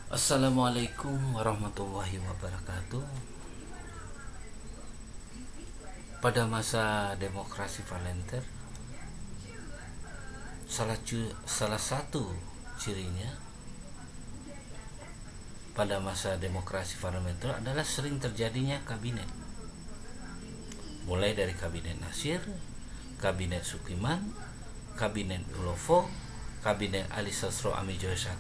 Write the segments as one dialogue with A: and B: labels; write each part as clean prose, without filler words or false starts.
A: Assalamualaikum warahmatullahi wabarakatuh. Pada masa demokrasi parlementer, salah satu cirinya pada masa demokrasi parlementer adalah sering terjadinya kabinet. Mulai dari kabinet Nasir, kabinet Sukiman, kabinet Muldoko, kabinet Ali Sastro Amijoyo I,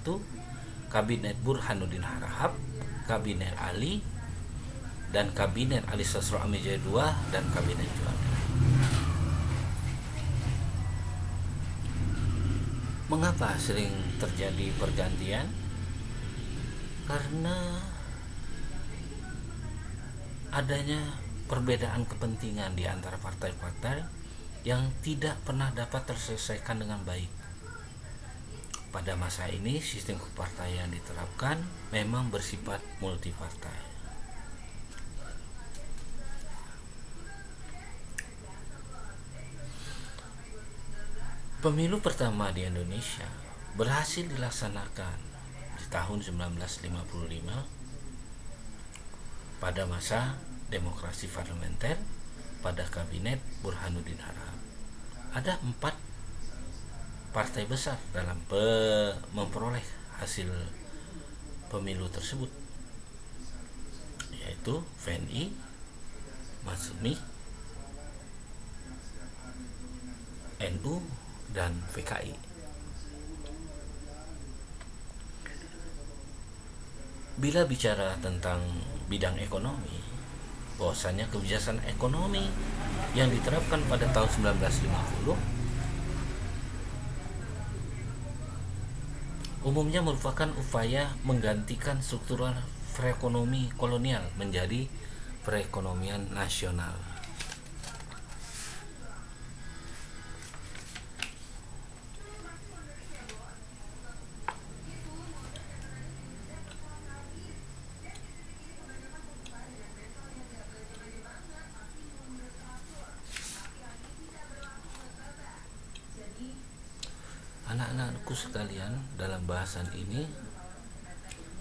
A: kabinet Burhanuddin Harahap, kabinet Ali, dan kabinet Ali Sastro Amijoyo II, dan kabinet Juanda. Mengapa sering terjadi pergantian? Karena adanya perbedaan kepentingan di antara partai-partai yang tidak pernah dapat terselesaikan dengan baik. Pada masa ini, sistem kepartaian diterapkan memang bersifat multipartai. Pemilu pertama di Indonesia berhasil dilaksanakan di tahun 1955 pada masa demokrasi parlementer pada kabinet Burhanuddin Harahap. Ada 4 partai besar dalam memperoleh hasil pemilu tersebut, yaitu VNI, Masyumi, NU, dan PKI. Bila bicara tentang bidang ekonomi, bahwasanya kebijakan ekonomi yang diterapkan pada tahun 1950 umumnya merupakan upaya menggantikan struktur perekonomi kolonial menjadi perekonomian nasional. Anak-anakku sekalian, dalam bahasan ini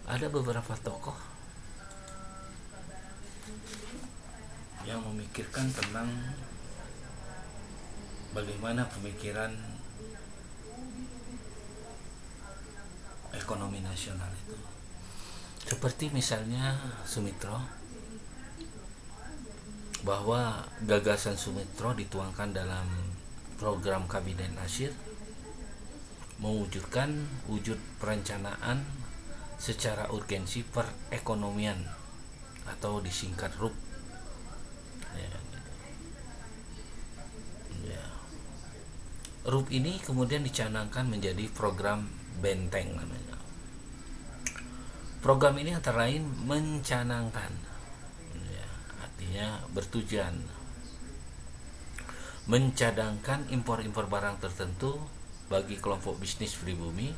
A: ada beberapa tokoh yang memikirkan tentang bagaimana pemikiran ekonomi nasional itu. Seperti misalnya Sumitro, bahwa gagasan Sumitro dituangkan dalam program kabinet Nasir mewujudkan wujud perencanaan secara urgensi perekonomian atau disingkat RUP. RUP ini kemudian dicanangkan menjadi program Benteng namanya. Program ini antara lain mencanangkan, artinya bertujuan mencadangkan impor-impor barang tertentu bagi kelompok bisnis pribumi,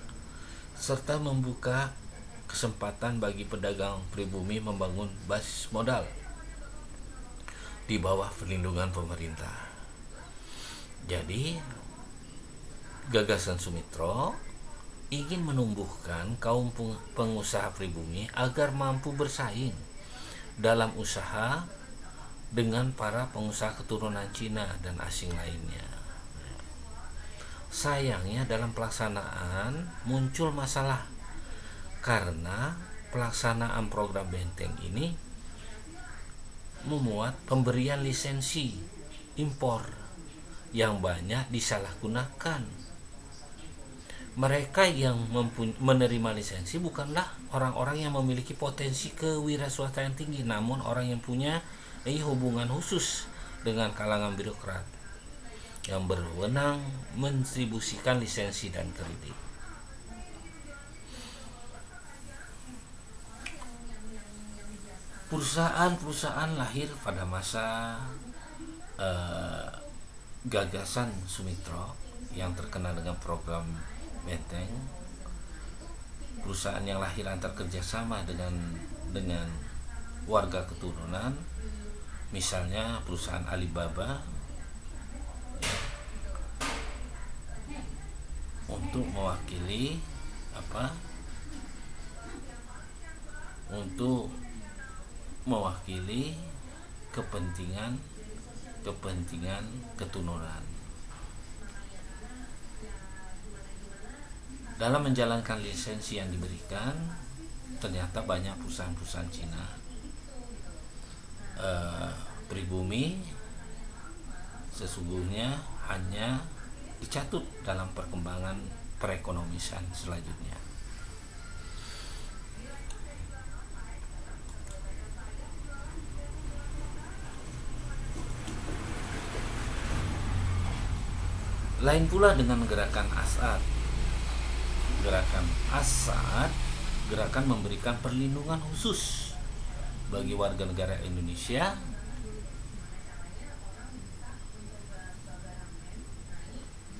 A: serta membuka kesempatan bagi pedagang pribumi membangun basis modal di bawah perlindungan pemerintah. Jadi, gagasan Sumitro ingin menumbuhkan kaum pengusaha pribumi agar mampu bersaing dalam usaha dengan para pengusaha keturunan Cina dan asing lainnya. Sayangnya dalam pelaksanaan muncul masalah karena pelaksanaan program Benteng ini memuat pemberian lisensi impor yang banyak disalahgunakan. Mereka yang menerima lisensi bukanlah orang-orang yang memiliki potensi kewirausahaan tinggi, namun orang yang punya hubungan khusus dengan kalangan birokrat yang berwenang mendistribusikan lisensi dan kredit. Perusahaan-perusahaan lahir pada masa gagasan Sumitro yang terkenal dengan program Benteng. Perusahaan yang lahir antar kerjasama dengan warga keturunan, misalnya perusahaan Alibaba, untuk mewakili untuk mewakili kepentingan keturunan. Dalam menjalankan lisensi yang diberikan, ternyata banyak perusahaan-perusahaan Cina pribumi sesungguhnya hanya dicatut dalam perkembangan perekonomian selanjutnya. Lain pula dengan gerakan As'ad. Gerakan memberikan perlindungan khusus bagi warga negara Indonesia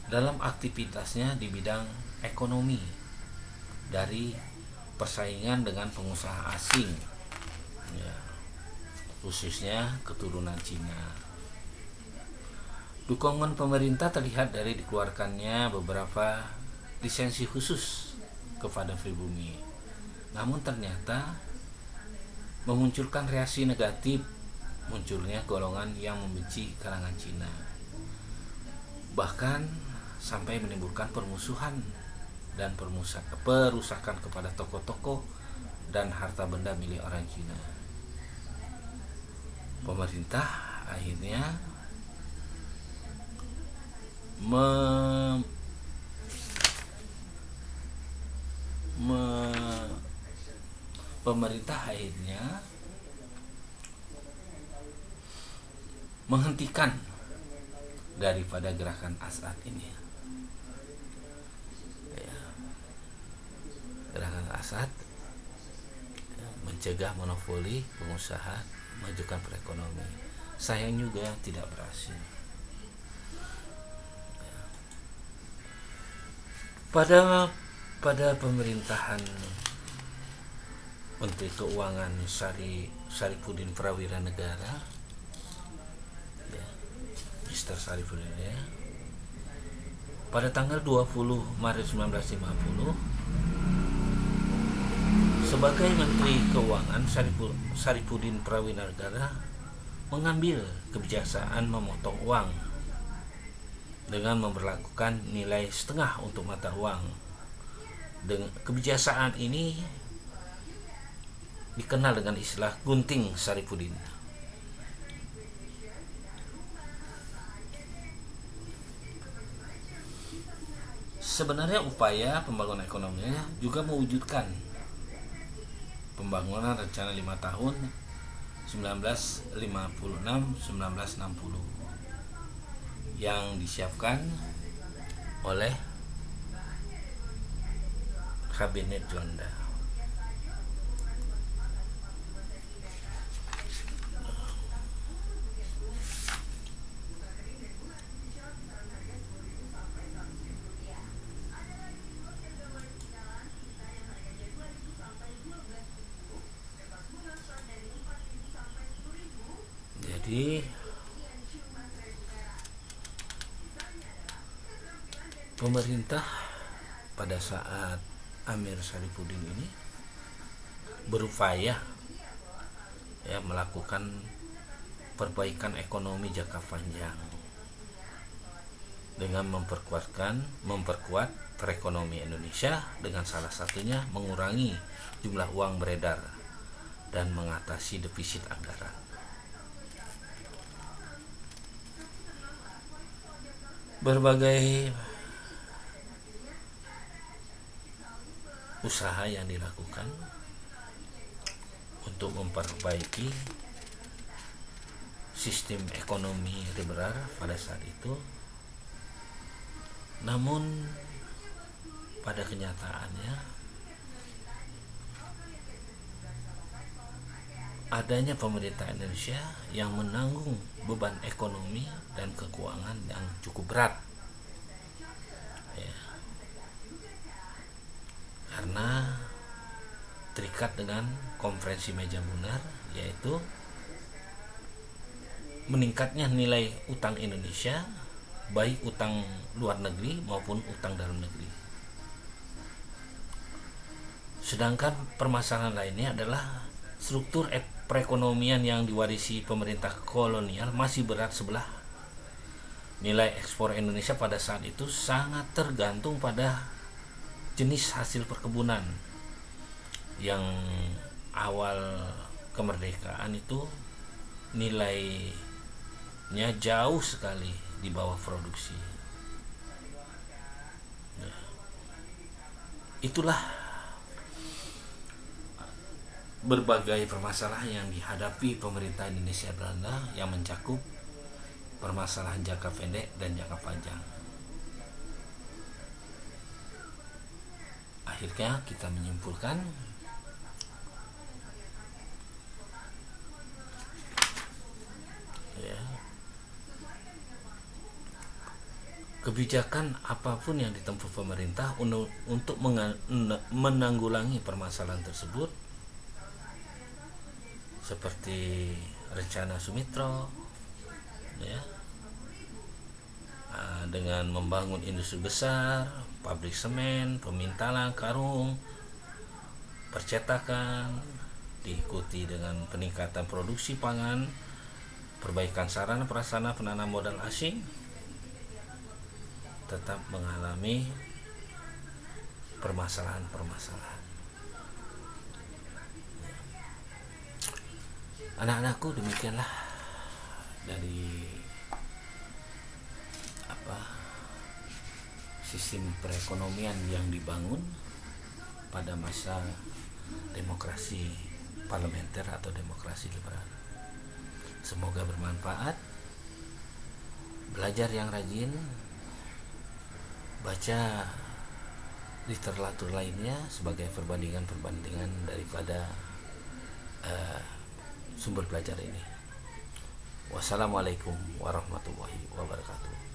A: dalam aktivitasnya di bidang ekonomi dari persaingan dengan pengusaha asing, ya, khususnya keturunan Cina. Dukungan pemerintah terlihat dari dikeluarkannya beberapa lisensi khusus kepada pribumi. Namun ternyata memunculkan reaksi negatif, munculnya golongan yang membenci kalangan Cina. Bahkan sampai menimbulkan permusuhan dan perusakan kepada toko-toko dan harta benda milik orang Cina. Pemerintah akhirnya menghentikan daripada gerakan As'ad ini. Gerakan As'ad mencegah monopoli pengusaha, majukan perekonomian. Sayang juga tidak berhasil. Pada pemerintahan Menteri Keuangan Syarifudin Prawira Negara, ya, Mr. Syarifudin, ya, pada tanggal 20 Maret 1950 sebagai Menteri Keuangan, Syarifudin Prawira Negara mengambil kebijaksanaan memotong uang dengan memberlakukan nilai setengah untuk mata uang. Dengan kebijaksanaan ini dikenal dengan istilah gunting Syarifudin. Sebenarnya upaya pembangunan ekonominya juga mewujudkan pembangunan rencana 5 tahun 1956-1960 yang disiapkan oleh Kabinet Juanda. Jadi pemerintah pada saat Amir Syarifudin ini berupaya, ya, melakukan perbaikan ekonomi jangka panjang dengan memperkuat perekonomian Indonesia dengan salah satunya mengurangi jumlah uang beredar dan mengatasi defisit anggaran. Berbagai usaha yang dilakukan untuk memperbaiki sistem ekonomi liberal pada saat itu, namun pada kenyataannya adanya pemerintah Indonesia yang menanggung beban ekonomi dan keuangan yang cukup berat, ya, karena terikat dengan konferensi meja bunar, yaitu meningkatnya nilai utang Indonesia, baik utang luar negeri maupun utang dalam negeri. Sedangkan permasalahan lainnya adalah struktur perekonomian yang diwarisi pemerintah kolonial masih berat sebelah. Nilai ekspor Indonesia pada saat itu sangat tergantung pada jenis hasil perkebunan. Yang awal kemerdekaan itu nilainya jauh sekali di bawah produksi. Itulah berbagai permasalahan yang dihadapi pemerintah Indonesia Belanda yang mencakup permasalahan jangka pendek dan jangka panjang. Akhirnya kita menyimpulkan kebijakan apapun yang ditempuh pemerintah untuk menanggulangi permasalahan tersebut, seperti rencana Sumitro, dengan membangun industri besar, pabrik semen, pemintalan karung, percetakan, diikuti dengan peningkatan produksi pangan, perbaikan sarana prasarana penanam modal asing, tetap mengalami permasalahan-permasalahan. Anak-anakku, demikianlah dari sistem perekonomian yang dibangun pada masa demokrasi parlementer atau demokrasi liberal. Semoga bermanfaat. Belajar yang rajin, baca literatur lainnya sebagai perbandingan daripada sumber belajar ini. Wassalamualaikum warahmatullahi wabarakatuh.